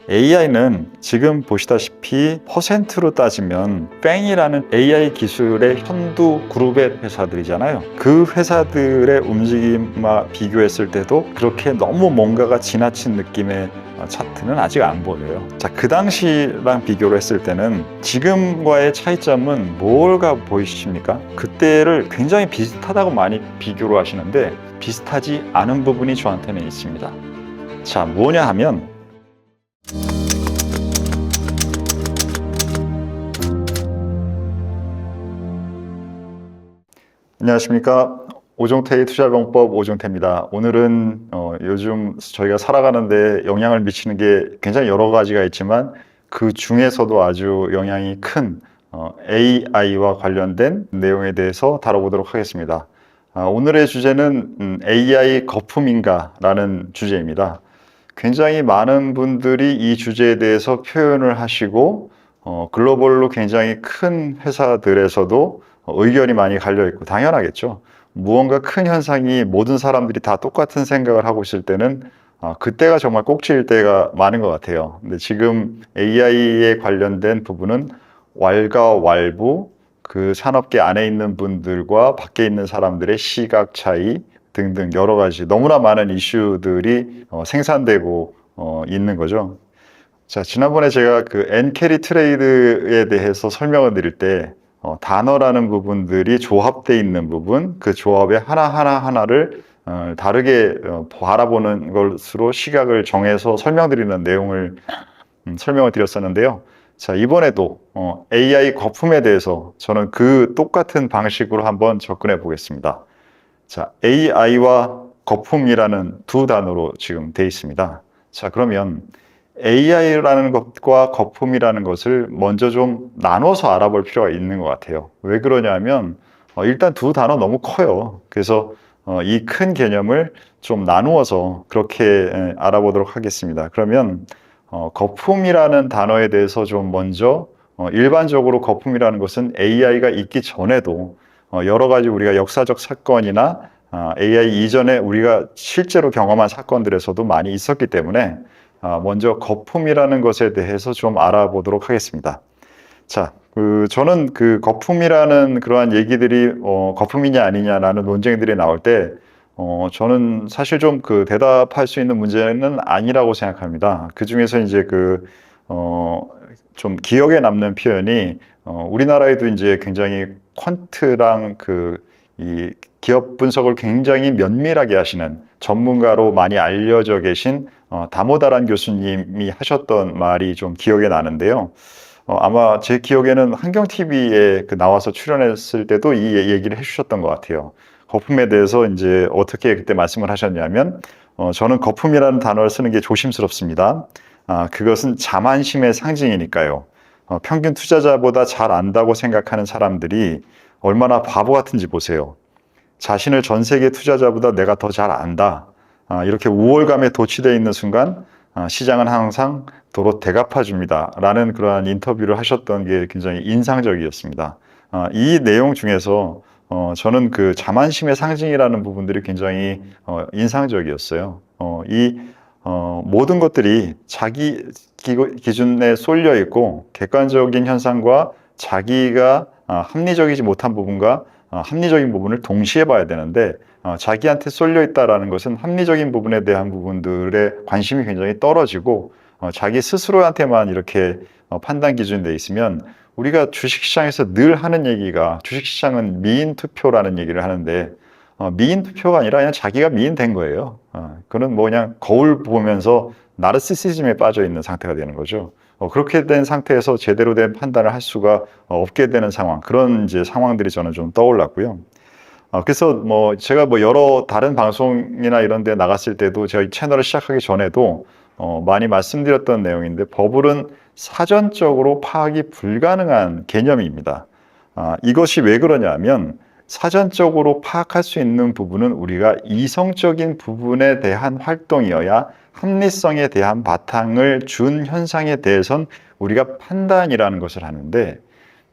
AI는 지금 보시다시피 퍼센트로 따지면 뺑이라는 AI 기술의 현두 그룹의 회사들이잖아요. 그 회사들의 움직임과 비교했을 때도 그렇게 너무 뭔가가 지나친 느낌의 차트는 아직 안 보여요. 자, 그 당시랑 비교를 했을 때는 지금과의 차이점은 뭘가 보이십니까? 그때를 굉장히 비슷하다고 많이 비교를 하시는데 비슷하지 않은 부분이 저한테는 있습니다. 자, 뭐냐 하면 안녕하십니까. 오종태의 투자병법 오종태입니다. 오늘은 요즘 저희가 살아가는데 영향을 미치는 게 굉장히 여러 가지가 있지만 그 중에서도 아주 영향이 큰 AI와 관련된 내용에 대해서 다뤄보도록 하겠습니다. 오늘의 주제는 AI 거품인가라는 주제입니다. 굉장히 많은 분들이 이 주제에 대해서 표현을 하시고 글로벌로 굉장히 큰 회사들에서도 의견이 많이 갈려 있고 당연하겠죠. 무언가 큰 현상이 모든 사람들이 다 똑같은 생각을 하고 있을 때는 그때가 정말 꼭지일 때가 많은 것 같아요. 근데 지금 AI에 관련된 부분은 왈가왈부 그 산업계 안에 있는 분들과 밖에 있는 사람들의 시각 차이 등등 여러 가지 너무나 많은 이슈들이 생산되고 있는 거죠. 자, 지난번에 제가 그 엔캐리 트레이드에 대해서 설명을 드릴 때 단어라는 부분들이 조합되어 있는 부분, 그 조합의 하나를 다르게 바라보는 것으로 시각을 정해서 설명드리는 내용을 설명을 드렸었는데요. 자, 이번에도 AI 거품에 대해서 저는 그 똑같은 방식으로 한번 접근해 보겠습니다. 자, AI와 거품이라는 두 단어로 지금 되어 있습니다. 자, 그러면 AI라는 것과 거품이라는 것을 먼저 좀 나눠서 알아볼 필요가 있는 것 같아요. 왜 그러냐면 일단 두 단어 너무 커요. 그래서 이 큰 개념을 좀 나누어서 그렇게 알아보도록 하겠습니다. 그러면 거품이라는 단어에 대해서 좀 먼저 일반적으로 거품이라는 것은 AI가 있기 전에도 여러 가지 우리가 역사적 사건이나 AI 이전에 우리가 실제로 경험한 사건들에서도 많이 있었기 때문에 먼저 거품이라는 것에 대해서 좀 알아보도록 하겠습니다. 자, 저는 그 거품이라는 그러한 얘기들이 거품이냐 아니냐라는 논쟁들이 나올 때 저는 사실 좀 그 대답할 수 있는 문제는 아니라고 생각합니다. 그 중에서 이제 좀 기억에 남는 표현이 우리나라에도 이제 굉장히 퀀트랑 이 기업 분석을 굉장히 면밀하게 하시는 전문가로 많이 알려져 계신 다모다란 교수님이 하셨던 말이 좀 기억에 나는데요. 아마 제 기억에는 환경TV에 나와서 출연했을 때도 이 얘기를 해주셨던 것 같아요. 거품에 대해서 이제 어떻게 그때 말씀을 하셨냐면, 저는 거품이라는 단어를 쓰는 게 조심스럽습니다. 그것은 자만심의 상징이니까요. 평균 투자자보다 잘 안다고 생각하는 사람들이 얼마나 바보 같은지 보세요. 자신을 전 세계 투자자보다 내가 더 잘 안다. 이렇게 우월감에 도취되어 있는 순간 시장은 항상 도로 되갚아줍니다. 라는 그러한 인터뷰를 하셨던 게 굉장히 인상적이었습니다. 이 내용 중에서 저는 그 자만심의 상징이라는 부분들이 굉장히 인상적이었어요. 모든 것들이 자기 기준에 쏠려 있고 객관적인 현상과 자기가 합리적이지 못한 부분과 합리적인 부분을 동시에 봐야 되는데 자기한테 쏠려 있다라는 것은 합리적인 부분에 대한 부분들의 관심이 굉장히 떨어지고 자기 스스로한테만 이렇게 판단 기준이 돼 있으면 우리가 주식시장에서 늘 하는 얘기가 주식시장은 미인 투표라는 얘기를 하는데 미인 투표가 아니라 그냥 자기가 미인 된 거예요. 그는 뭐 그냥 거울 보면서 나르시시즘에 빠져 있는 상태가 되는 거죠. 그렇게 된 상태에서 제대로 된 판단을 할 수가 없게 되는 상황, 그런 이제 상황들이 저는 좀 떠올랐고요. 그래서 제가 여러 다른 방송이나 이런 데 나갔을 때도 저희 채널을 시작하기 전에도 많이 말씀드렸던 내용인데 버블은 사전적으로 파악이 불가능한 개념입니다. 이것이 왜 그러냐면 사전적으로 파악할 수 있는 부분은 우리가 이성적인 부분에 대한 활동이어야 합리성에 대한 바탕을 준 현상에 대해선 우리가 판단이라는 것을 하는데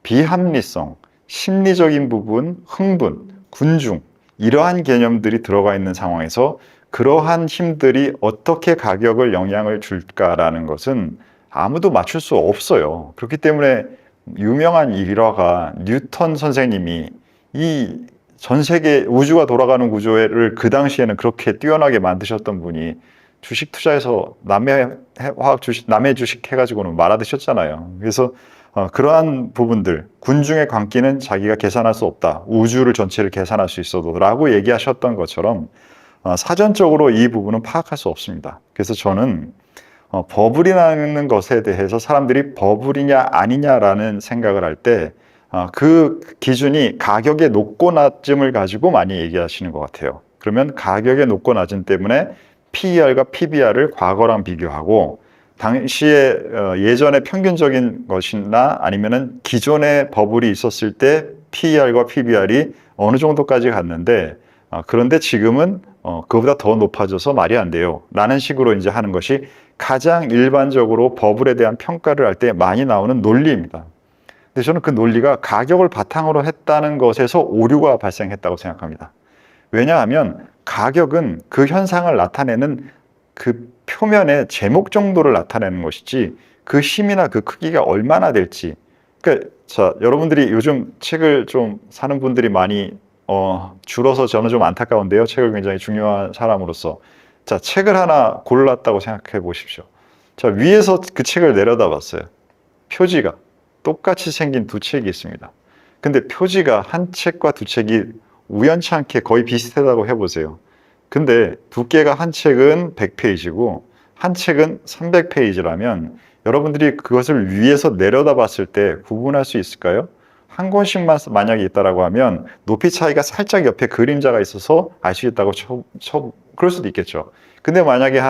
비합리성, 심리적인 부분, 흥분, 군중 이러한 개념들이 들어가 있는 상황에서 그러한 힘들이 어떻게 가격을 영향을 줄까라는 것은 아무도 맞출 수 없어요. 그렇기 때문에 유명한 일화가 뉴턴 선생님이 이 전 세계 우주가 돌아가는 구조를 그 당시에는 그렇게 뛰어나게 만드셨던 분이 주식 투자해서 남의 화학 주식, 남의 주식 해가지고는 말아드셨잖아요. 그래서 그러한 부분들, 군중의 광기는 자기가 계산할 수 없다. 우주를 전체를 계산할 수 있어도 라고 얘기하셨던 것처럼 사전적으로 이 부분은 파악할 수 없습니다. 그래서 저는 버블이라는 것에 대해서 사람들이 버블이냐 아니냐라는 생각을 할 때 그 기준이 가격의 높고 낮음을 가지고 많이 얘기하시는 것 같아요. 그러면 가격의 높고 낮음 때문에 PER과 PBR을 과거랑 비교하고 당시에 예전에 평균적인 것이나 아니면은 기존의 버블이 있었을 때 PER과 PBR이 어느 정도까지 갔는데 그런데 지금은 그거보다 더 높아져서 말이 안 돼요. 라는 식으로 이제 하는 것이 가장 일반적으로 버블에 대한 평가를 할 때 많이 나오는 논리입니다. 근데 저는 그 논리가 가격을 바탕으로 했다는 것에서 오류가 발생했다고 생각합니다. 왜냐하면 가격은 그 현상을 나타내는 그 표면의 제목 정도를 나타내는 것이지 그 힘이나 그 크기가 얼마나 될지. 그러니까 자, 여러분들이 요즘 책을 좀 사는 분들이 많이 줄어서 저는 좀 안타까운데요. 책을 굉장히 중요한 사람으로서. 자, 책을 하나 골랐다고 생각해 보십시오. 자, 위에서 그 책을 내려다 봤어요. 표지가 똑같이 생긴 두 책이 있습니다. 근데 표지가 한 책과 두 책이 우연치 않게 거의 비슷하다고 해보세요. 근데 두께가 한 책은 100페이지고 한 책은 300페이지라면 여러분들이 그것을 위에서 내려다 봤을 때 구분할 수 있을까요? 한 권씩만 만약에 있다라고 하면 높이 차이가 살짝 옆에 그림자가 있어서 알 수 있다고 그럴 수도 있겠죠. 근데 만약에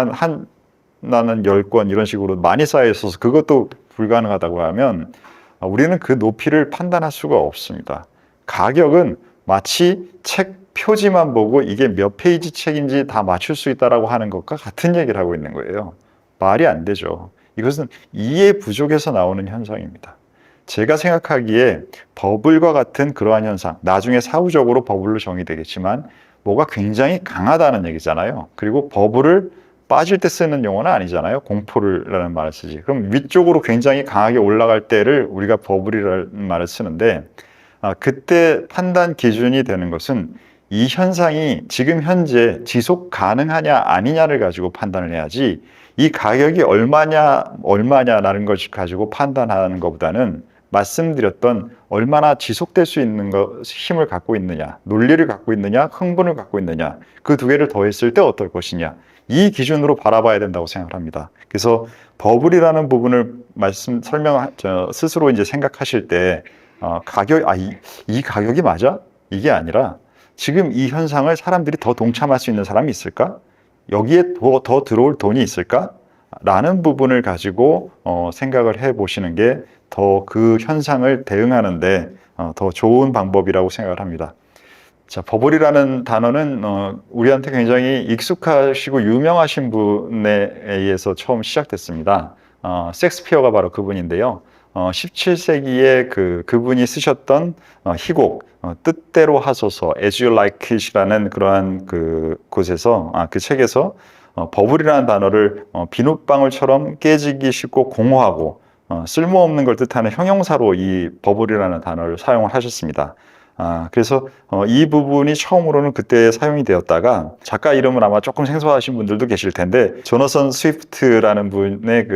나는 10권 이런 식으로 많이 쌓여 있어서 그것도 불가능하다고 하면 우리는 그 높이를 판단할 수가 없습니다. 가격은 마치 책 표지만 보고 이게 몇 페이지 책인지 다 맞출 수 있다라고 하는 것과 같은 얘기를 하고 있는 거예요. 말이 안 되죠. 이것은 이해 부족에서 나오는 현상입니다. 제가 생각하기에 버블과 같은 그러한 현상, 나중에 사후적으로 버블로 정의되겠지만 뭐가 굉장히 강하다는 얘기잖아요. 그리고 버블을 빠질 때 쓰는 용어는 아니잖아요. 공포라는 말을 쓰지. 그럼 위쪽으로 굉장히 강하게 올라갈 때를 우리가 버블이라는 말을 쓰는데 그때 판단 기준이 되는 것은 이 현상이 지금 현재 지속 가능하냐 아니냐를 가지고 판단을 해야지 이 가격이 얼마냐라는 것을 가지고 판단하는 것보다는 말씀드렸던 얼마나 지속될 수 있는 힘을 갖고 있느냐, 논리를 갖고 있느냐, 흥분을 갖고 있느냐, 그 두 개를 더했을 때 어떨 것이냐, 이 기준으로 바라봐야 된다고 생각을 합니다. 그래서 버블이라는 부분을 스스로 이제 생각하실 때 이 가격이 맞아? 이게 아니라 지금 이 현상을 사람들이 더 동참할 수 있는 사람이 있을까? 여기에 더 들어올 돈이 있을까? 라는 부분을 가지고 생각을 해 보시는 게 더 그 현상을 대응하는데 더 좋은 방법이라고 생각을 합니다. 자, 버블이라는 단어는 우리한테 굉장히 익숙하시고 유명하신 분에 의해서 처음 시작됐습니다. 셰익스피어가 바로 그분인데요. 17세기에 그분이 쓰셨던 희곡 뜻대로 하소서 As You Like It이라는 그러한 곳에서 그 책에서 버블이라는 단어를 비눗방울처럼 깨지기 쉽고 공허하고 쓸모없는 걸 뜻하는 형용사로 이 버블이라는 단어를 사용을 하셨습니다. 그래서 이 부분이 처음으로는 그때 사용이 되었다가 작가 이름은 아마 조금 생소하신 분들도 계실 텐데 조너선 스위프트라는 분의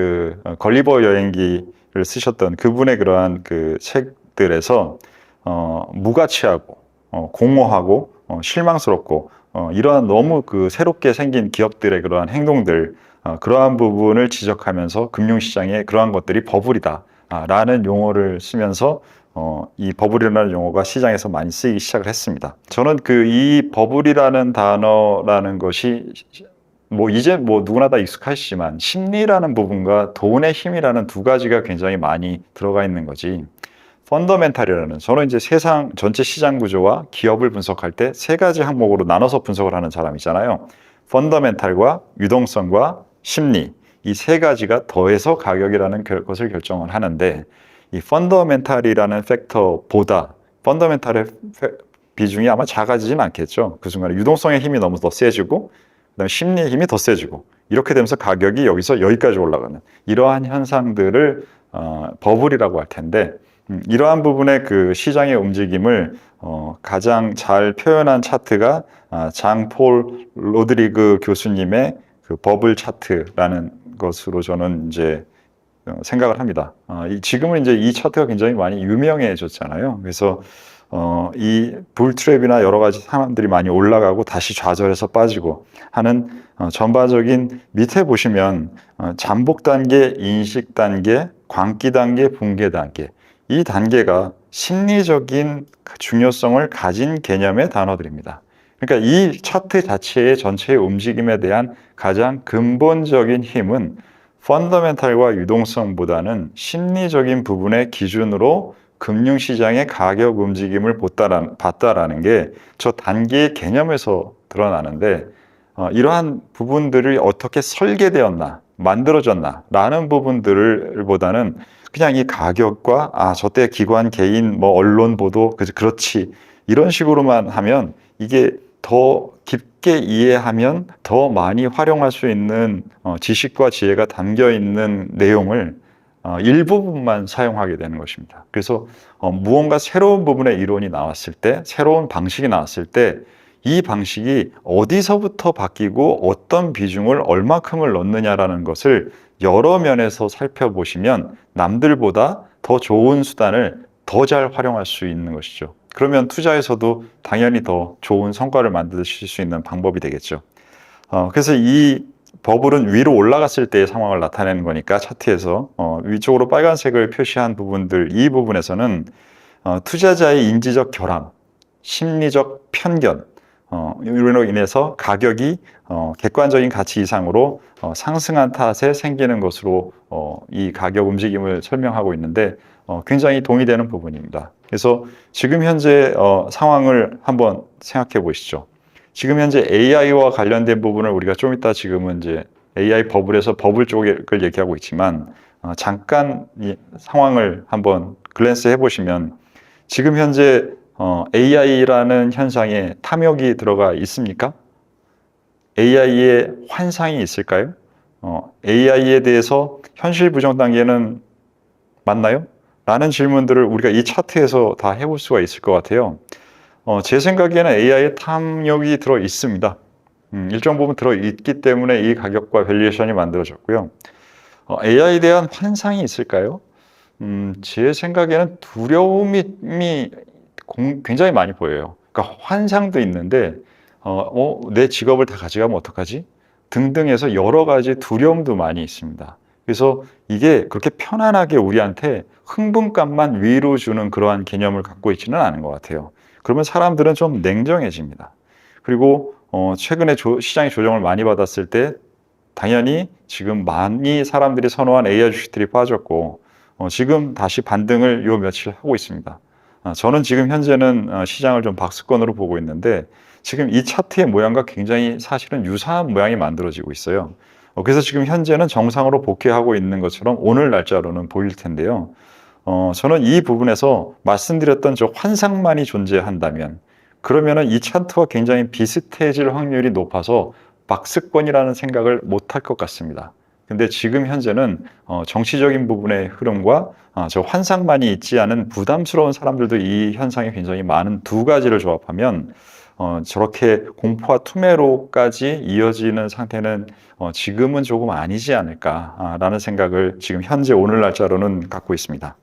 걸리버 여행기를 쓰셨던 그분의 그러한 책들에서 무가치하고 공허하고 실망스럽고 이러한 너무 새롭게 생긴 기업들의 그러한 행동들 그러한 부분을 지적하면서 금융시장에 그러한 것들이 버블이다 라는 용어를 쓰면서 이 버블이라는 용어가 시장에서 많이 쓰이기 시작을 했습니다. 저는 이 버블이라는 단어라는 것이 이제 누구나 다 익숙하시지만 심리라는 부분과 돈의 힘이라는 두 가지가 굉장히 많이 들어가 있는 거지. 펀더멘탈이라는 저는 이제 세상 전체 시장 구조와 기업을 분석할 때 세 가지 항목으로 나눠서 분석을 하는 사람이잖아요. 펀더멘탈과 유동성과 심리 이 세 가지가 더해서 가격이라는 것을 결정을 하는데 이 펀더멘탈이라는 팩터보다 펀더멘탈의 비중이 아마 작아지진 않겠죠. 그 순간에 유동성의 힘이 너무 더 세지고 그다음에 심리의 힘이 더 세지고 이렇게 되면서 가격이 여기서 여기까지 올라가는 이러한 현상들을 버블이라고 할 텐데 이러한 부분의 그 시장의 움직임을 가장 잘 표현한 차트가 장폴 로드리그 교수님의 그 버블 차트라는 것으로 저는 이제 생각을 합니다. 지금은 이제 이 차트가 굉장히 많이 유명해졌잖아요. 그래서 이 불트랩이나 여러 가지 사람들이 많이 올라가고 다시 좌절해서 빠지고 하는 전반적인 밑에 보시면 잠복 단계, 인식 단계, 광기 단계, 붕괴 단계 이 단계가 심리적인 중요성을 가진 개념의 단어들입니다. 그러니까 이 차트 자체의 전체의 움직임에 대한 가장 근본적인 힘은 펀더멘탈과 유동성보다는 심리적인 부분의 기준으로 금융시장의 가격 움직임을 봤다라는 게 저 단계의 개념에서 드러나는데 이러한 부분들이 어떻게 설계되었나 만들어졌나 라는 부분들보다는 그냥 이 가격과 저때 기관 개인 뭐 언론 보도 그렇지 이런 식으로만 하면 이게 더 깊게 이해하면 더 많이 활용할 수 있는 지식과 지혜가 담겨 있는 내용을 일부분만 사용하게 되는 것입니다. 그래서 무언가 새로운 부분의 이론이 나왔을 때, 새로운 방식이 나왔을 때 이 방식이 어디서부터 바뀌고 어떤 비중을 얼마큼을 넣느냐라는 것을 여러 면에서 살펴보시면 남들보다 더 좋은 수단을 더 잘 활용할 수 있는 것이죠. 그러면 투자에서도 당연히 더 좋은 성과를 만드실 수 있는 방법이 되겠죠. 그래서 이 버블은 위로 올라갔을 때의 상황을 나타내는 거니까 차트에서 위쪽으로 빨간색을 표시한 부분들 이 부분에서는 투자자의 인지적 결함, 심리적 편견 이로 인해서 가격이 객관적인 가치 이상으로 상승한 탓에 생기는 것으로 이 가격 움직임을 설명하고 있는데 굉장히 동의되는 부분입니다. 그래서 지금 현재 상황을 한번 생각해 보시죠. 지금 현재 AI와 관련된 부분을 우리가 좀 이따 지금은 이제 AI 버블에서 버블 쪽을 얘기하고 있지만 잠깐 이 상황을 한번 글랜스 해보시면 지금 현재 AI라는 현상에 탐욕이 들어가 있습니까? AI의 환상이 있을까요? AI에 대해서 현실 부정 단계는 맞나요? 라는 질문들을 우리가 이 차트에서 다 해볼 수가 있을 것 같아요. 제 생각에는 AI에 탐욕이 들어 있습니다. 일정 부분 들어 있기 때문에 이 가격과 밸류에이션이 만들어졌고요. AI에 대한 환상이 있을까요? 제 생각에는 두려움이 굉장히 많이 보여요. 그러니까 환상도 있는데 내 직업을 다 가져가면 어떡하지? 등등해서 여러 가지 두려움도 많이 있습니다. 그래서 이게 그렇게 편안하게 우리한테 흥분감만 위로 주는 그러한 개념을 갖고 있지는 않은 것 같아요. 그러면 사람들은 좀 냉정해집니다. 그리고 최근에 시장이 조정을 많이 받았을 때 당연히 지금 많이 사람들이 선호한 AI 주식들이 빠졌고 지금 다시 반등을 요 며칠 하고 있습니다. 저는 지금 현재는 시장을 좀 박스권으로 보고 있는데 지금 이 차트의 모양과 굉장히 사실은 유사한 모양이 만들어지고 있어요. 그래서 지금 현재는 정상으로 복귀하고 있는 것처럼 오늘 날짜로는 보일 텐데요. 저는 이 부분에서 말씀드렸던 저 환상만이 존재한다면 그러면은 이 차트와 굉장히 비슷해질 확률이 높아서 박스권이라는 생각을 못할 것 같습니다. 근데 지금 현재는 정치적인 부분의 흐름과 저 환상만이 있지 않은 부담스러운 사람들도 이 현상이 굉장히 많은 두 가지를 조합하면 저렇게 공포와 투매로까지 이어지는 상태는 지금은 조금 아니지 않을까라는 생각을 지금 현재 오늘 날짜로는 갖고 있습니다.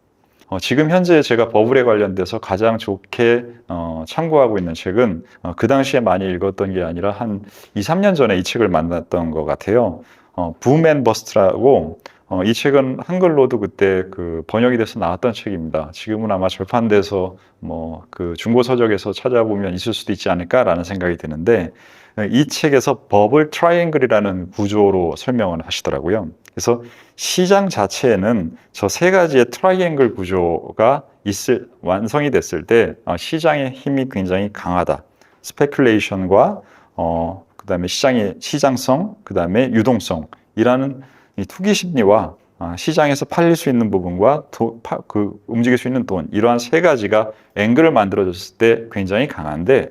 지금 현재 제가 버블에 관련돼서 가장 좋게 참고하고 있는 책은 그 당시에 많이 읽었던 게 아니라 한 2, 3년 전에 이 책을 만났던 것 같아요. 붐 앤 버스트라고 이 책은 한글로도 그때 그 번역이 돼서 나왔던 책입니다. 지금은 아마 절판돼서 뭐 그 중고 서적에서 찾아보면 있을 수도 있지 않을까라는 생각이 드는데 이 책에서 버블 트라이앵글이라는 구조로 설명을 하시더라고요. 그래서 시장 자체에는 저 세 가지의 트라이앵글 구조가 완성이 됐을 때 시장의 힘이 굉장히 강하다. 스페큘레이션과 그다음에 시장의 시장성, 그다음에 유동성이라는 이 투기 심리와 시장에서 팔릴 수 있는 부분과 움직일 수 있는 돈 이러한 세 가지가 앵글을 만들어줬을 때 굉장히 강한데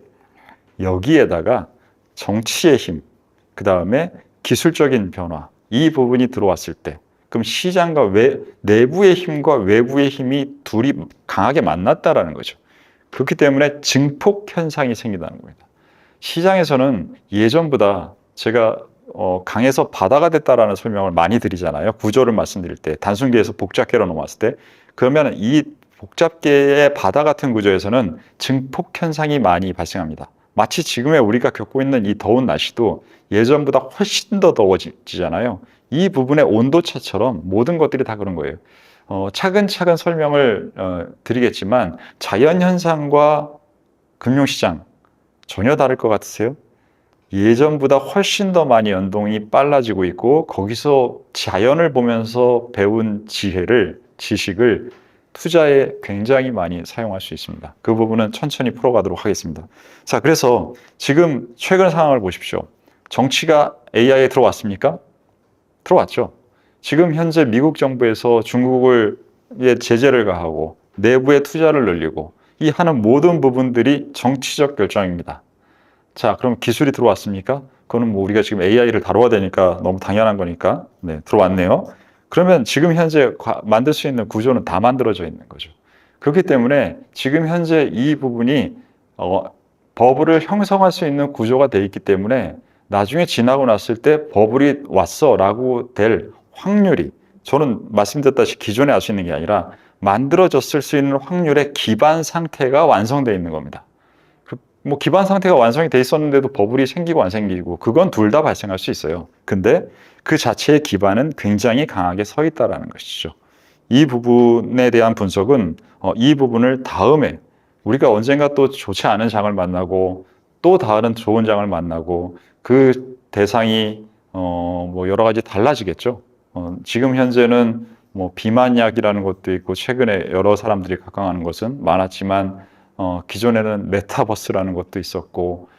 여기에다가 정치의 힘, 그 다음에 기술적인 변화, 이 부분이 들어왔을 때, 그럼 시장과 내부의 힘과 외부의 힘이 둘이 강하게 만났다라는 거죠. 그렇기 때문에 증폭 현상이 생긴다는 겁니다. 시장에서는 예전보다 제가 강에서 바다가 됐다라는 설명을 많이 드리잖아요. 구조를 말씀드릴 때, 단순계에서 복잡계로 넘어왔을 때. 그러면 이 복잡계의 바다 같은 구조에서는 증폭 현상이 많이 발생합니다. 마치 지금의 우리가 겪고 있는 이 더운 날씨도 예전보다 훨씬 더 더워지잖아요. 이 부분의 온도차처럼 모든 것들이 다 그런 거예요. 차근차근 설명을 드리겠지만 자연현상과 금융시장 전혀 다를 것 같으세요? 예전보다 훨씬 더 많이 연동이 빨라지고 있고 거기서 자연을 보면서 배운 지식을 투자에 굉장히 많이 사용할 수 있습니다. 그 부분은 천천히 풀어가도록 하겠습니다. 자, 그래서 지금 최근 상황을 보십시오. 정치가 AI에 들어왔습니까? 들어왔죠. 지금 현재 미국 정부에서 중국을 제재를 가하고 내부의 투자를 늘리고 이 하는 모든 부분들이 정치적 결정입니다. 자, 그럼 기술이 들어왔습니까? 그거는 뭐 우리가 지금 AI를 다뤄야 되니까 너무 당연한 거니까 네, 들어왔네요. 그러면 지금 현재 만들 수 있는 구조는 다 만들어져 있는 거죠. 그렇기 때문에 지금 현재 이 부분이 버블을 형성할 수 있는 구조가 돼 있기 때문에 나중에 지나고 났을 때 버블이 왔어라고 될 확률이 저는 말씀드렸다시피 기존에 알 수 있는 게 아니라 만들어졌을 수 있는 확률의 기반 상태가 완성되어 있는 겁니다. 뭐 기반 상태가 완성이 돼 있었는데도 버블이 생기고 안 생기고 그건 둘 다 발생할 수 있어요. 근데 그 자체의 기반은 굉장히 강하게 서 있다라는 것이죠. 이 부분에 대한 분석은 이 부분을 다음에 우리가 언젠가 또 좋지 않은 장을 만나고 또 다른 좋은 장을 만나고 그 대상이 뭐 여러 가지 달라지겠죠. 지금 현재는 뭐 비만약이라는 것도 있고 최근에 여러 사람들이 각광하는 것은 많았지만 기존에는 메타버스라는 것도 있었고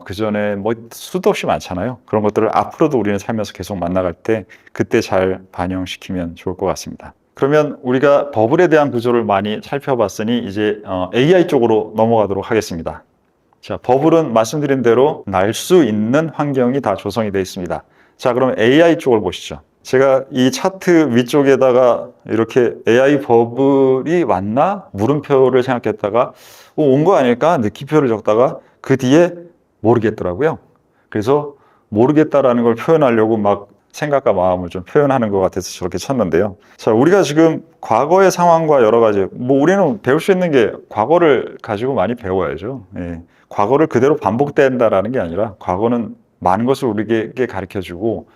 그 전에 뭐 수도 없이 많잖아요. 그런 것들을 앞으로도 우리는 살면서 계속 만나갈 때 그때 잘 반영시키면 좋을 것 같습니다. 그러면 우리가 버블에 대한 구조를 많이 살펴봤으니 이제 AI 쪽으로 넘어가도록 하겠습니다. 자, 버블은 말씀드린 대로 날 수 있는 환경이 다 조성이 되어 있습니다. 자, 그럼 AI 쪽을 보시죠. 제가 이 차트 위쪽에다가 이렇게 AI 버블이 왔나? 물음표를 생각했다가 온 거 아닐까? 느낌표를 적다가 그 뒤에 모르겠더라고요. 그래서 모르겠다라는 걸 표현하려고 막 생각과 마음을 좀 표현하는 것 같아서 저렇게 쳤는데요. 자, 우리가 지금 과거의 상황과 여러 가지, 뭐 우리는 배울 수 있는 게 과거를 가지고 많이 배워야죠. 예. 과거를 그대로 반복된다라는 게 아니라 과거는 많은 것을 우리에게 가르쳐주고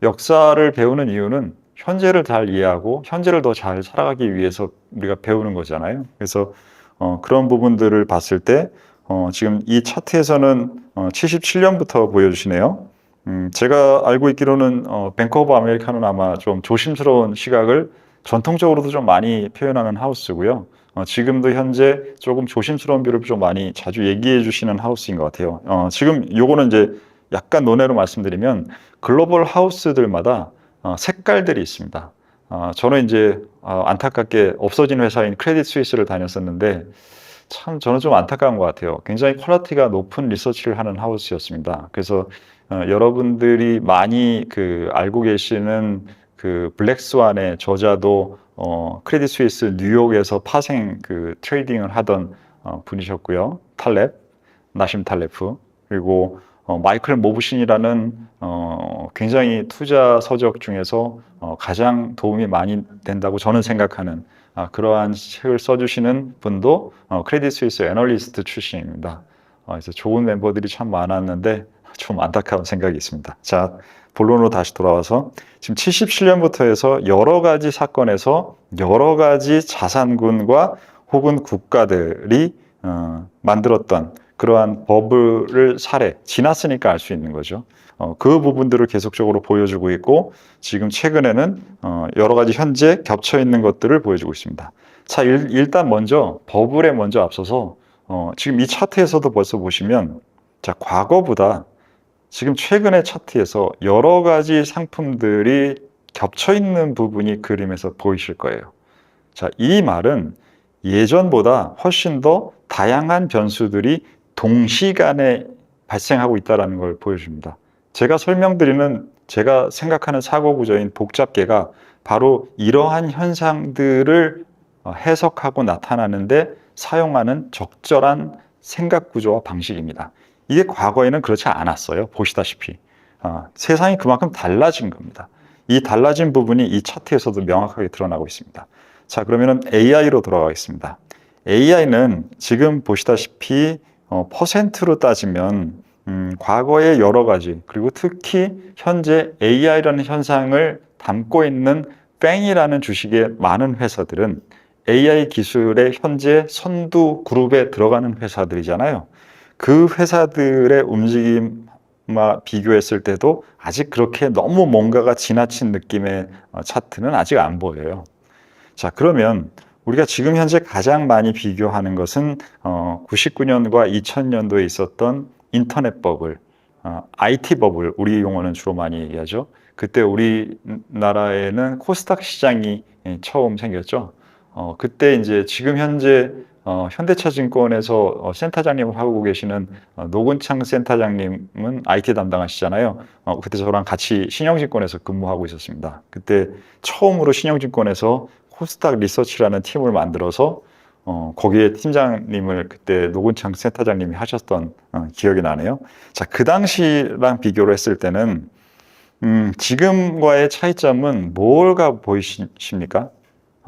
역사를 배우는 이유는 현재를 잘 이해하고 현재를 더 잘 살아가기 위해서 우리가 배우는 거잖아요. 그래서 그런 부분들을 봤을 때 지금 이 차트에서는 77년부터 보여주시네요. 제가 알고 있기로는 뱅크 오브 아메리카는 아마 좀 조심스러운 시각을 전통적으로도 좀 많이 표현하는 하우스고요. 지금도 현재 조금 조심스러운 뷰를 좀 많이 자주 얘기해 주시는 하우스인 것 같아요. 지금 요거는 이제 약간 논외로 말씀드리면 글로벌 하우스들마다 색깔들이 있습니다. 저는 이제 안타깝게 없어진 회사인 크레딧 스위스를 다녔었는데 참 저는 좀 안타까운 것 같아요. 굉장히 퀄리티가 높은 리서치를 하는 하우스였습니다. 그래서 여러분들이 많이 알고 계시는 블랙스완의 저자도 크레딧 스위스 뉴욕에서 파생 트레이딩을 하던 분이셨고요. 나심 탈레프 그리고 마이클 모브신이라는 굉장히 투자 서적 중에서 가장 도움이 많이 된다고 저는 생각하는 그러한 책을 써주시는 분도 크레딧 스위스 애널리스트 출신입니다. 그래서 좋은 멤버들이 참 많았는데 좀 안타까운 생각이 있습니다. 자, 본론으로 다시 돌아와서 지금 77년부터 해서 여러 가지 사건에서 여러 가지 자산군과 혹은 국가들이 만들었던 그러한 버블을 지났으니까 알 수 있는 거죠. 그 부분들을 계속적으로 보여주고 있고 지금 최근에는 여러 가지 현재 겹쳐 있는 것들을 보여주고 있습니다. 자, 일단 먼저 버블에 먼저 앞서서 지금 이 차트에서도 벌써 보시면 자, 과거보다 지금 최근의 차트에서 여러 가지 상품들이 겹쳐 있는 부분이 그림에서 보이실 거예요. 자, 이 말은 예전보다 훨씬 더 다양한 변수들이 동시간에 발생하고 있다는 걸 보여줍니다. 제가 설명드리는 제가 생각하는 사고 구조인 복잡계가 바로 이러한 현상들을 해석하고 나타나는데 사용하는 적절한 생각 구조와 방식입니다. 이게 과거에는 그렇지 않았어요. 보시다시피 세상이 그만큼 달라진 겁니다. 이 달라진 부분이 이 차트에서도 명확하게 드러나고 있습니다. 자, 그러면은 AI로 돌아가겠습니다. AI는 지금 보시다시피 퍼센트로 따지면 과거의 여러 가지, 그리고 특히 현재 AI라는 현상을 담고 있는 뱅이라는 주식의 많은 회사들은 AI 기술의 현재 선두 그룹에 들어가는 회사들이잖아요. 그 회사들의 움직임과 비교했을 때도 아직 그렇게 너무 뭔가가 지나친 느낌의 차트는 아직 안 보여요. 자, 그러면 우리가 지금 현재 가장 많이 비교하는 것은 99년과 2000년도에 있었던 인터넷 버블, IT 버블, 우리 용어는 주로 많이 얘기하죠. 그때 우리나라에는 코스닥 시장이 처음 생겼죠. 그때 이제 지금 현재 현대차증권에서 센터장님을 하고 계시는 노근창 센터장님은 IT 담당하시잖아요. 그때 저랑 같이 신영증권에서 근무하고 있었습니다. 그때 처음으로 신영증권에서 코스닥 리서치라는 팀을 만들어서 거기에 팀장님을 그때 노근창 센터장님이 하셨던 기억이 나네요. 자, 그 당시랑 비교를 했을 때는 지금과의 차이점은 뭘까 보이십니까?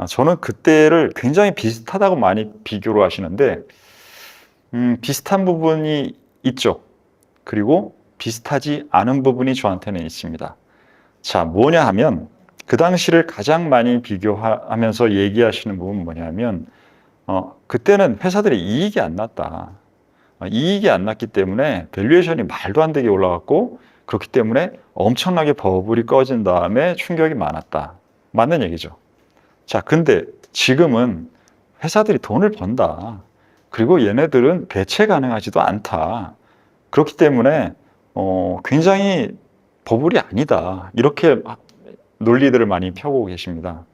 저는 그때를 굉장히 비슷하다고 많이 비교를 하시는데 비슷한 부분이 있죠. 그리고 비슷하지 않은 부분이 저한테는 있습니다. 자, 뭐냐 하면 그 당시를 가장 많이 비교하면서 얘기하시는 부분은 뭐냐면 그때는 회사들이 이익이 안 났다. 이익이 안 났기 때문에 밸류에이션이 말도 안 되게 올라갔고 그렇기 때문에 엄청나게 버블이 꺼진 다음에 충격이 많았다. 맞는 얘기죠. 자, 근데 지금은 회사들이 돈을 번다. 그리고 얘네들은 대체 가능하지도 않다. 그렇기 때문에 굉장히 버블이 아니다. 이렇게 논리들을 많이 펴고 계십니다.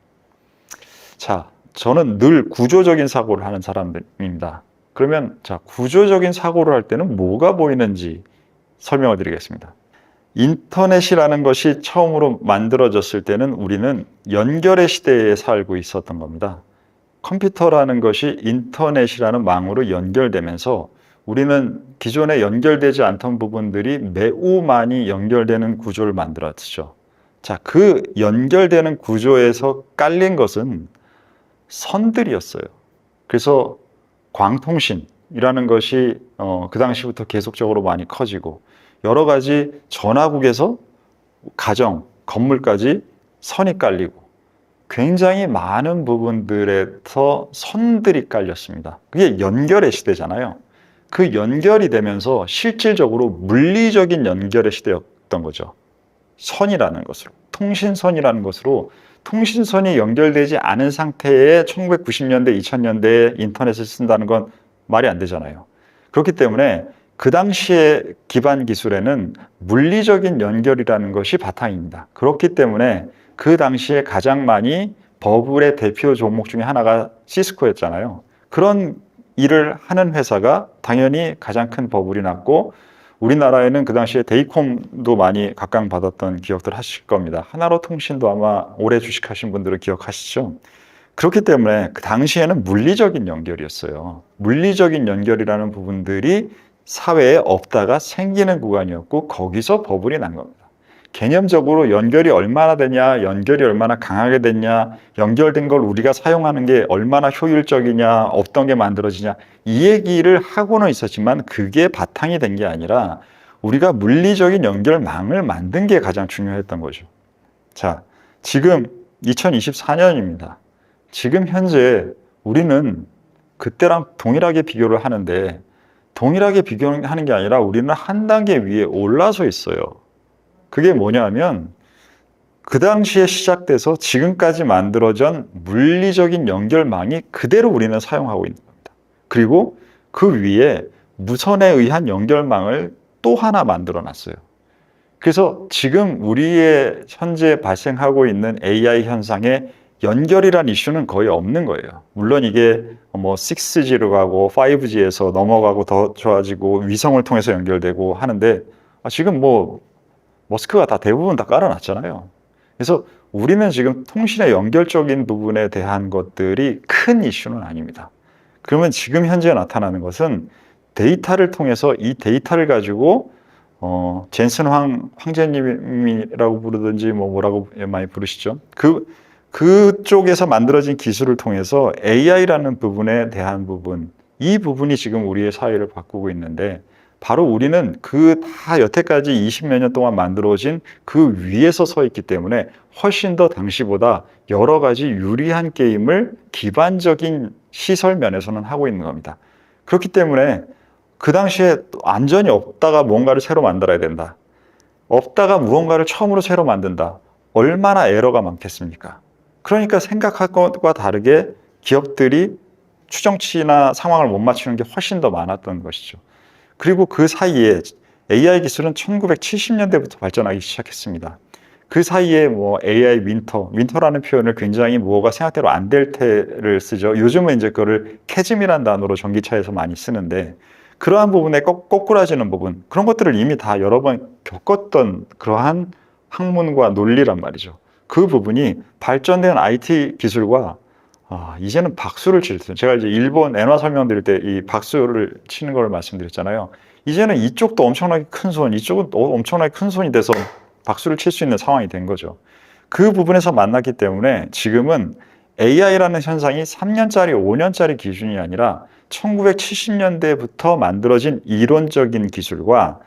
자, 저는 늘 구조적인 사고를 하는 사람입니다. 그러면 자, 구조적인 사고를 할 때는 뭐가 보이는지 설명을 드리겠습니다. 인터넷이라는 것이 처음으로 만들어졌을 때는 우리는 연결의 시대에 살고 있었던 겁니다. 컴퓨터라는 것이 인터넷이라는 망으로 연결되면서 우리는 기존에 연결되지 않던 부분들이 매우 많이 연결되는 구조를 만들었죠. 자, 그 연결되는 구조에서 깔린 것은 선들이었어요. 그래서 광통신이라는 것이 그 당시부터 계속적으로 많이 커지고 여러 가지 전화국에서 가정, 건물까지 선이 깔리고 굉장히 많은 부분들에서 선들이 깔렸습니다. 그게 연결의 시대잖아요. 그 연결이 되면서 실질적으로 물리적인 연결의 시대였던 거죠. 선이라는 것으로, 통신선이라는 것으로 통신선이 연결되지 않은 상태에 1990년대, 2000년대에 인터넷을 쓴다는 건 말이 안 되잖아요. 그렇기 때문에 그 당시의 기반 기술에는 물리적인 연결이라는 것이 바탕입니다. 그렇기 때문에 그 당시에 가장 많이 버블의 대표 종목 중에 하나가 시스코였잖아요. 그런 일을 하는 회사가 당연히 가장 큰 버블이 났고 우리나라에는 그 당시에 데이콤도 많이 각광받았던 기억들 하실 겁니다. 하나로 통신도 아마 오래 주식하신 분들은 기억하시죠? 그렇기 때문에 그 당시에는 물리적인 연결이었어요. 물리적인 연결이라는 부분들이 사회에 없다가 생기는 구간이었고 거기서 버블이 난 겁니다. 개념적으로 연결이 얼마나 되냐, 연결이 얼마나 강하게 됐냐, 연결된 걸 우리가 사용하는 게 얼마나 효율적이냐, 어떤 게 만들어지냐 이 얘기를 하고는 있었지만 그게 바탕이 된 게 아니라 우리가 물리적인 연결망을 만든 게 가장 중요했던 거죠. 자, 지금 2024년입니다. 지금 현재 우리는 그때랑 동일하게 비교를 하는데 동일하게 비교하는 게 아니라 우리는 한 단계 위에 올라서 있어요. 그게 뭐냐면 그 당시에 시작돼서 지금까지 만들어진 물리적인 연결망이 그대로 우리는 사용하고 있는 겁니다. 그리고 그 위에 무선에 의한 연결망을 또 하나 만들어 놨어요. 그래서 지금 우리의 현재 발생하고 있는 AI 현상에 연결이란 이슈는 거의 없는 거예요. 물론 이게 뭐 6G로 가고 5G에서 넘어가고 더 좋아지고 위성을 통해서 연결되고 하는데 지금 뭐 머스크가 다 대부분 다 깔아놨잖아요. 그래서 우리는 지금 통신의 연결적인 부분에 대한 것들이 큰 이슈는 아닙니다. 그러면 지금 현재 나타나는 것은 데이터를 통해서 이 데이터를 가지고 젠슨 황제님이라고 부르든지 뭐라고 많이 부르시죠. 그쪽에서 만들어진 기술을 통해서 AI라는 부분에 대한 부분, 이 부분이 지금 우리의 사회를 바꾸고 있는데 바로 우리는 그 다 여태까지 20몇 년 동안 만들어진 그 위에서 서 있기 때문에 훨씬 더 당시보다 여러 가지 유리한 게임을 기반적인 시설 면에서는 하고 있는 겁니다. 그렇기 때문에 그 당시에 안전이 없다가 뭔가를 새로 만들어야 된다. 없다가 무언가를 처음으로 새로 만든다. 얼마나 에러가 많겠습니까? 그러니까 생각할 것과 다르게 기업들이 추정치나 상황을 못 맞추는 게 훨씬 더 많았던 것이죠. 그리고 그 사이에 AI 기술은 1970년대부터 발전하기 시작했습니다. 그 사이에 뭐 AI 윈터라는 표현을 굉장히 뭐가 생각대로 안 될 때를 쓰죠. 요즘은 이제 그거를 캐즘이라는 단어로 전기차에서 많이 쓰는데 그러한 부분에 꼬꾸라지는 부분, 그런 것들을 이미 다 여러 번 겪었던 그러한 학문과 논리란 말이죠. 그 부분이 발전된 IT 기술과 이제는 박수를 칠 때, 제가 이제 일본 엔화 설명드릴 때 이 박수를 치는 걸 말씀드렸잖아요. 이제는 이쪽도 엄청나게 큰 손, 이쪽은 엄청나게 큰 손이 돼서 박수를 칠 수 있는 상황이 된 거죠. 그 부분에서 만났기 때문에 지금은 AI라는 현상이 3년짜리, 5년짜리 기준이 아니라 1970년대부터 만들어진 이론적인 기술과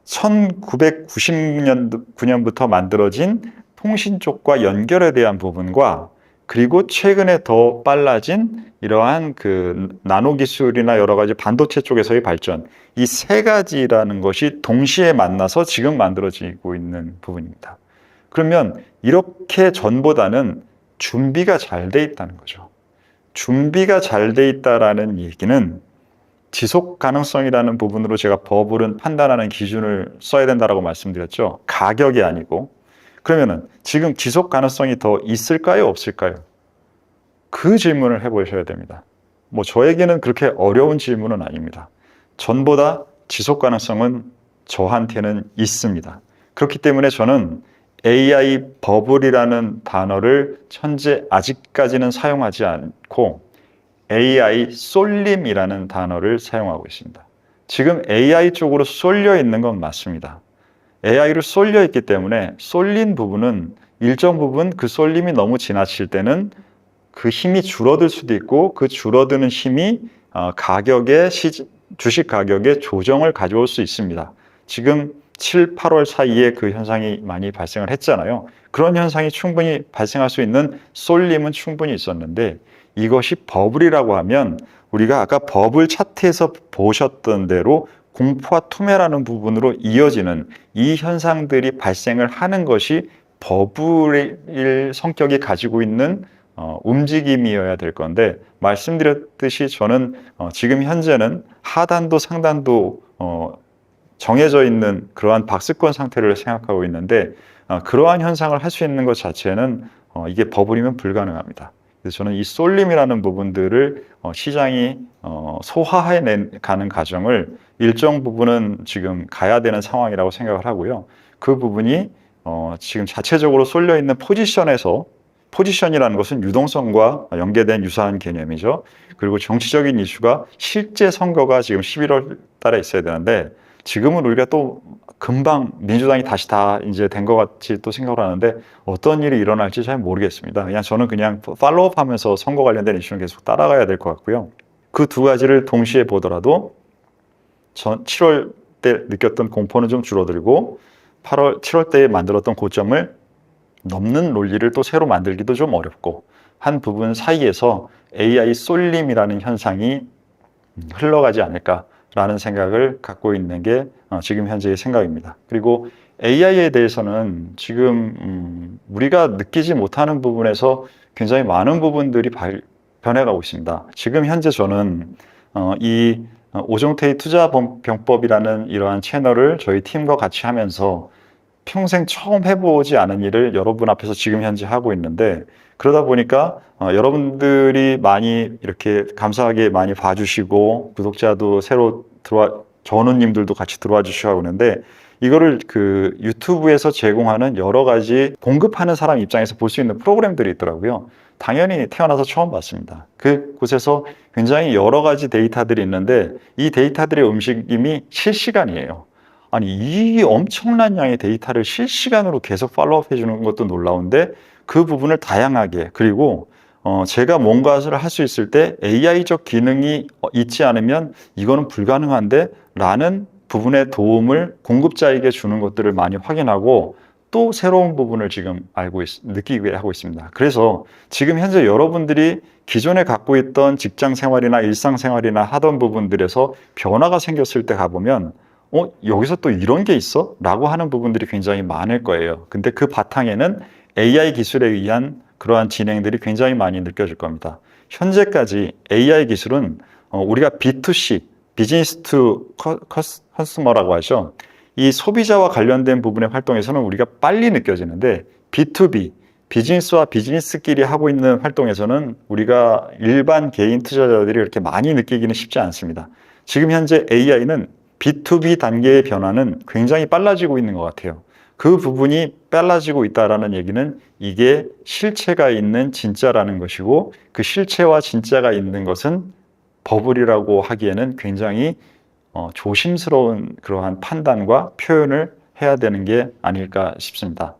1999년부터 만들어진 통신 쪽과 연결에 대한 부분과 그리고 최근에 더 빨라진 이러한 그 나노 기술이나 여러 가지 반도체 쪽에서의 발전, 이 세 가지라는 것이 동시에 만나서 지금 만들어지고 있는 부분입니다. 그러면 이렇게 전보다는 준비가 잘 돼 있다는 거죠. 준비가 잘 돼 있다라는 얘기는 지속 가능성이라는 부분으로 제가 버블은 판단하는 기준을 써야 된다라고 말씀드렸죠. 가격이 아니고. 그러면은 지금 지속 가능성이 더 있을까요, 없을까요? 그 질문을 해보셔야 됩니다. 뭐 저에게는 그렇게 어려운 질문은 아닙니다. 전보다 지속 가능성은 저한테는 있습니다. 그렇기 때문에 저는 AI 버블이라는 단어를 현재 아직까지는 사용하지 않고 AI 쏠림이라는 단어를 사용하고 있습니다. 지금 AI 쪽으로 쏠려 있는 건 맞습니다. AI를 쏠려 있기 때문에 쏠린 부분은 일정 부분 그 쏠림이 너무 지나칠 때는 그 힘이 줄어들 수도 있고 그 줄어드는 힘이 주식 가격의 조정을 가져올 수 있습니다. 지금 7, 8월 사이에 그 현상이 많이 발생을 했잖아요. 그런 현상이 충분히 발생할 수 있는 쏠림은 충분히 있었는데 이것이 버블이라고 하면 우리가 아까 버블 차트에서 보셨던 대로 공포와 투매라는 부분으로 이어지는 이 현상들이 발생을 하는 것이 버블의 성격이 가지고 있는 움직임이어야 될 건데 말씀드렸듯이 저는 지금 현재는 하단도 상단도 정해져 있는 그러한 박스권 상태를 생각하고 있는데 그러한 현상을 할 수 있는 것 자체는 이게 버블이면 불가능합니다. 그래서 저는 이 쏠림이라는 부분들을 시장이 소화해 가는 과정을 일정 부분은 지금 가야 되는 상황이라고 생각을 하고요. 그 부분이 지금 자체적으로 쏠려 있는 포지션이라는 것은 유동성과 연계된 유사한 개념이죠. 그리고 정치적인 이슈가 실제 선거가 지금 11월 달에 있어야 되는데 지금은 우리가 또 금방 민주당이 다시 다 이제 된 것 같이 또 생각을 하는데 어떤 일이 일어날지 잘 모르겠습니다. 저는 그냥 팔로우업 하면서 선거 관련된 이슈는 계속 따라가야 될 것 같고요. 그 두 가지를 동시에 보더라도 7월 때 느꼈던 공포는 좀 줄어들고 7월 때에 만들었던 고점을 넘는 논리를 또 새로 만들기도 좀 어렵고 한 부분 사이에서 AI 쏠림이라는 현상이 흘러가지 않을까라는 생각을 갖고 있는 게 지금 현재의 생각입니다. 그리고 AI에 대해서는 지금 우리가 느끼지 못하는 부분에서 굉장히 많은 부분들이 변해가고 있습니다. 지금 현재 저는 이 오종태의 투자병법이라는 이러한 채널을 저희 팀과 같이 하면서 평생 처음 해보지 않은 일을 여러분 앞에서 지금 현재 하고 있는데 그러다 보니까 여러분들이 많이 이렇게 감사하게 많이 봐주시고 구독자도 새로 전우님들도 같이 들어와 주시고 하고 있는데 이거를 그 유튜브에서 제공하는 여러 가지 공급하는 사람 입장에서 볼 수 있는 프로그램들이 있더라고요. 당연히 태어나서 처음 봤습니다. 그곳에서 굉장히 여러 가지 데이터들이 있는데 이 데이터들의 움직임이 실시간이에요. 아니, 이 엄청난 양의 데이터를 실시간으로 계속 팔로우업 해주는 것도 놀라운데 그 부분을 다양하게, 그리고 제가 뭔가를 할 수 있을 때 AI적 기능이 있지 않으면 이거는 불가능한데 라는 부분의 도움을 공급자에게 주는 것들을 많이 확인하고 또 새로운 부분을 지금 느끼게 하고 있습니다. 그래서 지금 현재 여러분들이 기존에 갖고 있던 직장 생활이나 일상 생활이나 하던 부분들에서 변화가 생겼을 때 가보면 여기서 또 이런 게 있어? 라고 하는 부분들이 굉장히 많을 거예요. 근데 그 바탕에는 AI 기술에 의한 그러한 진행들이 굉장히 많이 느껴질 겁니다. 현재까지 AI 기술은 우리가 B2C, 비즈니스 투 커스터머라고 하죠. 이 소비자와 관련된 부분의 활동에서는 우리가 빨리 느껴지는데 B2B, 비즈니스와 비즈니스끼리 하고 있는 활동에서는 우리가 일반 개인 투자자들이 그렇게 많이 느끼기는 쉽지 않습니다. 지금 현재 AI는 B2B 단계의 변화는 굉장히 빨라지고 있는 것 같아요. 그 부분이 빨라지고 있다는 얘기는 이게 실체가 있는 진짜라는 것이고 그 실체와 진짜가 있는 것은 버블이라고 하기에는 굉장히 조심스러운 그러한 판단과 표현을 해야 되는 게 아닐까 싶습니다.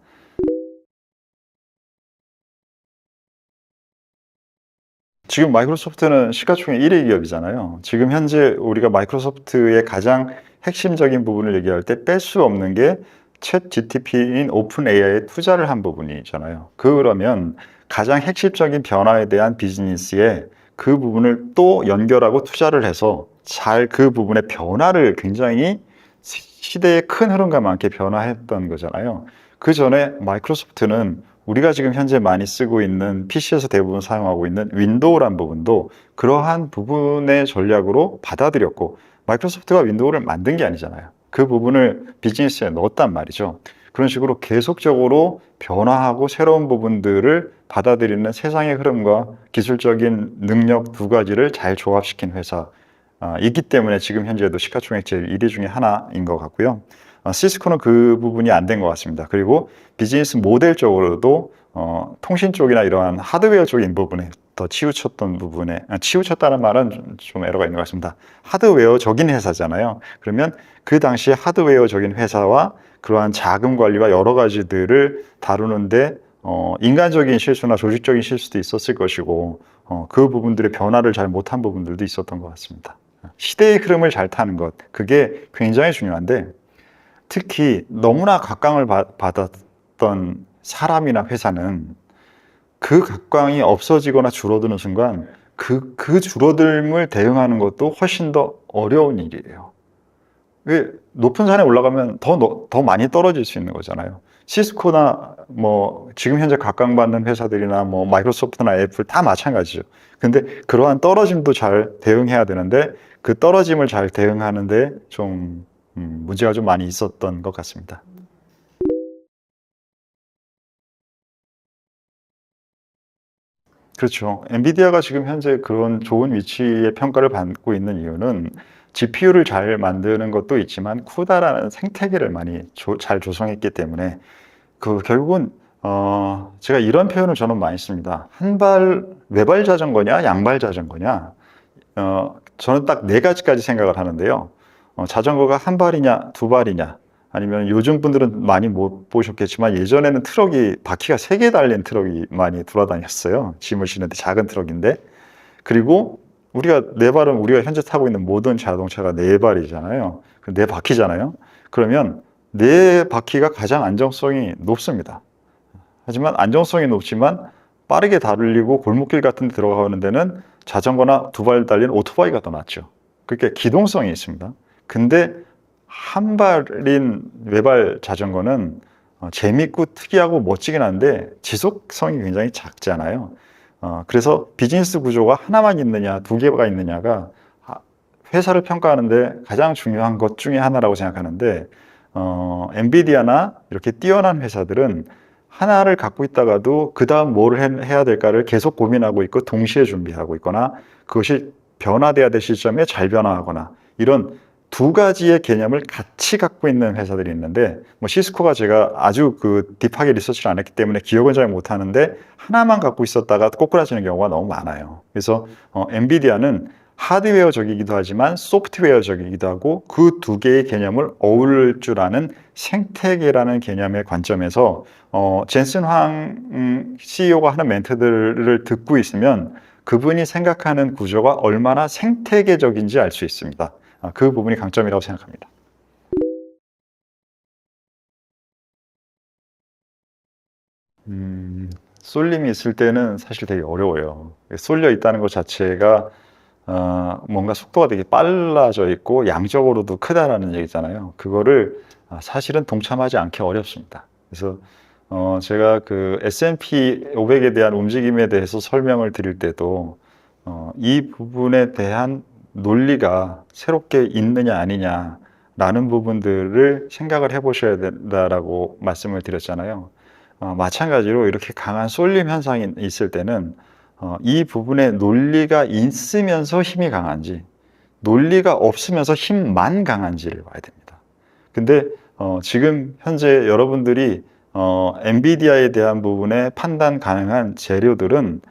지금 마이크로소프트는 시가총액 1위 기업이잖아요. 지금 현재 우리가 마이크로소프트의 가장 핵심적인 부분을 얘기할 때 뺄 수 없는 게 챗 GTP인 오픈 AI에 투자를 한 부분이잖아요. 그러면 가장 핵심적인 변화에 대한 비즈니스에 그 부분을 또 연결하고 투자를 해서 잘 그 부분의 변화를 굉장히 시대의 큰 흐름과 함께 변화했던 거잖아요. 그 전에 마이크로소프트는 우리가 지금 현재 많이 쓰고 있는 PC에서 대부분 사용하고 있는 윈도우란 부분도 그러한 부분의 전략으로 받아들였고 마이크로소프트가 윈도우를 만든 게 아니잖아요. 그 부분을 비즈니스에 넣었단 말이죠. 그런 식으로 계속적으로 변화하고 새로운 부분들을 받아들이는 세상의 흐름과 기술적인 능력 두 가지를 잘 조합시킨 회사 있기 때문에 지금 현재도 시가총액 제일 1위 중에 하나인 것 같고요. 시스코는 그 부분이 안 된 것 같습니다. 그리고 비즈니스 모델적으로도 통신 쪽이나 이러한 하드웨어 쪽인 부분에 더 치우쳤던 부분에 치우쳤다는 말은 좀 에러가 있는 것 같습니다. 하드웨어적인 회사잖아요. 그러면 그 당시 하드웨어적인 회사와 그러한 자금 관리와 여러 가지들을 다루는데 인간적인 실수나 조직적인 실수도 있었을 것이고 그 부분들의 변화를 잘 못한 부분들도 있었던 것 같습니다. 시대의 흐름을 잘 타는 것, 그게 굉장히 중요한데 특히 너무나 각광을 받았던 사람이나 회사는 그 각광이 없어지거나 줄어드는 순간 그 줄어듦을 대응하는 것도 훨씬 더 어려운 일이에요. 왜 높은 산에 올라가면 더 많이 떨어질 수 있는 거잖아요. 시스코나 뭐 지금 현재 각광받는 회사들이나 뭐 마이크로소프트나 애플 다 마찬가지죠. 근데 그러한 떨어짐도 잘 대응해야 되는데 그 떨어짐을 잘 대응하는데 좀 문제가 좀 많이 있었던 것 같습니다. 그렇죠. 엔비디아가 지금 현재 그런 좋은 위치의 평가를 받고 있는 이유는 GPU를 잘 만드는 것도 있지만 쿠다라는 생태계를 많이 잘 조성했기 때문에 결국은 제가 이런 표현을 저는 많이 씁니다. 외발 자전거냐 양발 자전거냐 저는 딱 네 가지까지 생각을 하는데요. 자전거가 한 발이냐 두 발이냐 아니면 요즘 분들은 많이 못 보셨겠지만 예전에는 트럭이 바퀴가 3개 달린 트럭이 많이 돌아다녔어요. 짐을 싣는데 작은 트럭인데 그리고 네 발은 우리가 현재 타고 있는 모든 자동차가 네 발이잖아요. 네 바퀴잖아요. 그러면 네 바퀴가 가장 안정성이 높습니다. 하지만 안정성이 높지만 빠르게 달리고 골목길 같은 데 들어가는 데는 자전거나 두 발 달린 오토바이가 더 낫죠. 그러니까 기동성이 있습니다. 근데 한 발인 외발 자전거는 재밌고 특이하고 멋지긴 한데 지속성이 굉장히 작잖아요. 그래서 비즈니스 구조가 하나만 있느냐 두 개가 있느냐가 회사를 평가하는데 가장 중요한 것 중에 하나라고 생각하는데 엔비디아나 이렇게 뛰어난 회사들은 하나를 갖고 있다가도 그 다음 뭘 해야 될까를 계속 고민하고 있고 동시에 준비하고 있거나 그것이 변화돼야 될 시점에 잘 변화하거나 이런 두 가지의 개념을 같이 갖고 있는 회사들이 있는데, 뭐 시스코가 제가 아주 그 딥하게 리서치를 안 했기 때문에 기억은 잘 못하는데 하나만 갖고 있었다가 꼬꾸라지는 경우가 너무 많아요. 그래서 엔비디아는 하드웨어적이기도 하지만 소프트웨어적이기도 하고 그 두 개의 개념을 어울릴 줄 아는 생태계라는 개념의 관점에서 젠슨 황 CEO가 하는 멘트들을 듣고 있으면 그분이 생각하는 구조가 얼마나 생태계적인지 알 수 있습니다. 그 부분이 강점이라고 생각합니다. 쏠림이 있을 때는 사실 되게 어려워요. 쏠려 있다는 것 자체가 뭔가 속도가 되게 빨라져 있고 양적으로도 크다라는 얘기잖아요. 그거를 사실은 동참하지 않기 어렵습니다. 그래서 제가 그 S&P 500에 대한 움직임에 대해서 설명을 드릴 때도 이 부분에 대한 논리가 새롭게 있느냐 아니냐라는 부분들을 생각을 해보셔야 된다라고 말씀을 드렸잖아요. 마찬가지로 이렇게 강한 쏠림 현상이 있을 때는 이 부분에 논리가 있으면서 힘이 강한지, 논리가 없으면서 힘만 강한지를 봐야 됩니다. 근데 지금 현재 여러분들이 엔비디아에 대한 부분에 판단 가능한 재료들은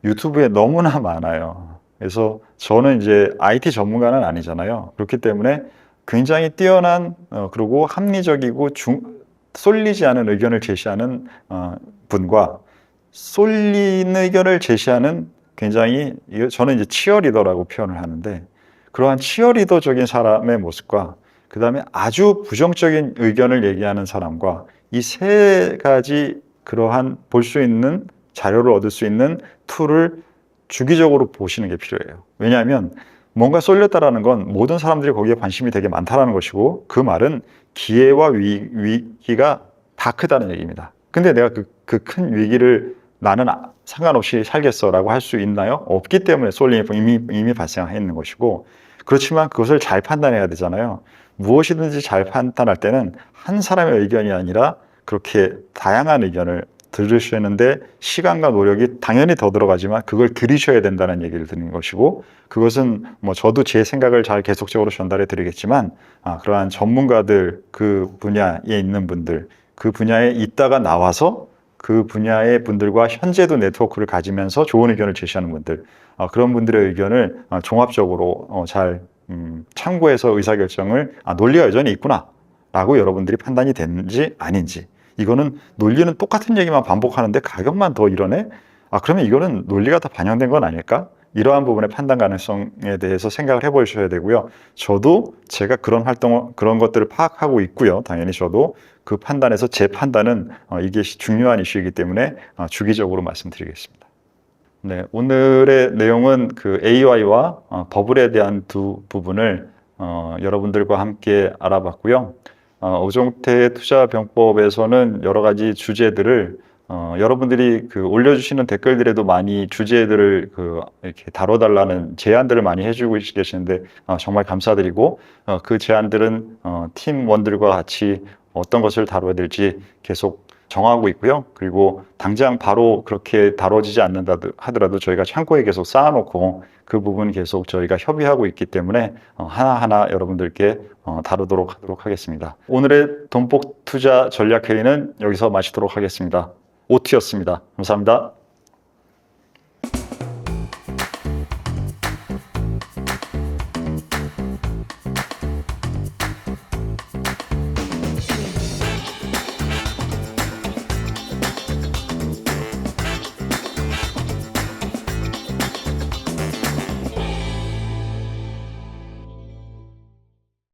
유튜브에 너무나 많아요. 그래서 저는 이제 IT 전문가는 아니잖아요. 그렇기 때문에 굉장히 뛰어난 그리고 합리적이고 쏠리지 않은 의견을 제시하는 분과 쏠린 의견을 제시하는 굉장히 저는 이제 치어리더라고 표현을 하는데 그러한 치어리더적인 사람의 모습과 그 다음에 아주 부정적인 의견을 얘기하는 사람과 이 세 가지 그러한 볼 수 있는 자료를 얻을 수 있는 툴을 주기적으로 보시는 게 필요해요. 왜냐하면 뭔가 쏠렸다라는 건 모든 사람들이 거기에 관심이 되게 많다라는 것이고 그 말은 기회와 위기가 다 크다는 얘기입니다. 근데 내가 그 큰 위기를 나는 상관없이 살겠어라고 할 수 있나요? 없기 때문에 쏠림이 이미 발생했는 것이고 그렇지만 그것을 잘 판단해야 되잖아요. 무엇이든지 잘 판단할 때는 한 사람의 의견이 아니라 그렇게 다양한 의견을 들으시는데 시간과 노력이 당연히 더 들어가지만 그걸 들으셔야 된다는 얘기를 드리는 것이고 그것은 뭐 저도 제 생각을 잘 계속적으로 전달해 드리겠지만 그러한 전문가들 그 분야에 있는 분들 그 분야에 있다가 나와서 그 분야의 분들과 현재도 네트워크를 가지면서 좋은 의견을 제시하는 분들 그런 분들의 의견을 종합적으로 잘 참고해서 의사결정을 논리가 여전히 있구나 라고 여러분들이 판단이 되는지 아닌지 이거는 논리는 똑같은 얘기만 반복하는데 가격만 더 이러네? 그러면 이거는 논리가 다 반영된 건 아닐까? 이러한 부분의 판단 가능성에 대해서 생각을 해보셔야 되고요. 저도 제가 그런 그런 것들을 파악하고 있고요. 당연히 저도 그 판단에서 제 판단은 이게 중요한 이슈이기 때문에 주기적으로 말씀드리겠습니다. 네, 오늘의 내용은 그 AI와 버블에 대한 두 부분을 여러분들과 함께 알아봤고요. 오종태 투자병법에서는 여러 가지 주제들을 여러분들이 그 올려주시는 댓글들에도 많이 주제들을 이렇게 다뤄달라는 제안들을 많이 해주고 계시는데 정말 감사드리고 그 제안들은 팀원들과 같이 어떤 것을 다뤄야 될지 계속 정하고 있고요. 그리고 당장 바로 그렇게 다뤄지지 않는다 하더라도 저희가 창고에 계속 쌓아놓고 그 부분 계속 저희가 협의하고 있기 때문에 하나하나 여러분들께 다루도록 하도록 하겠습니다. 오늘의 돈복 투자 전략회의는 여기서 마치도록 하겠습니다. OT였습니다. 감사합니다.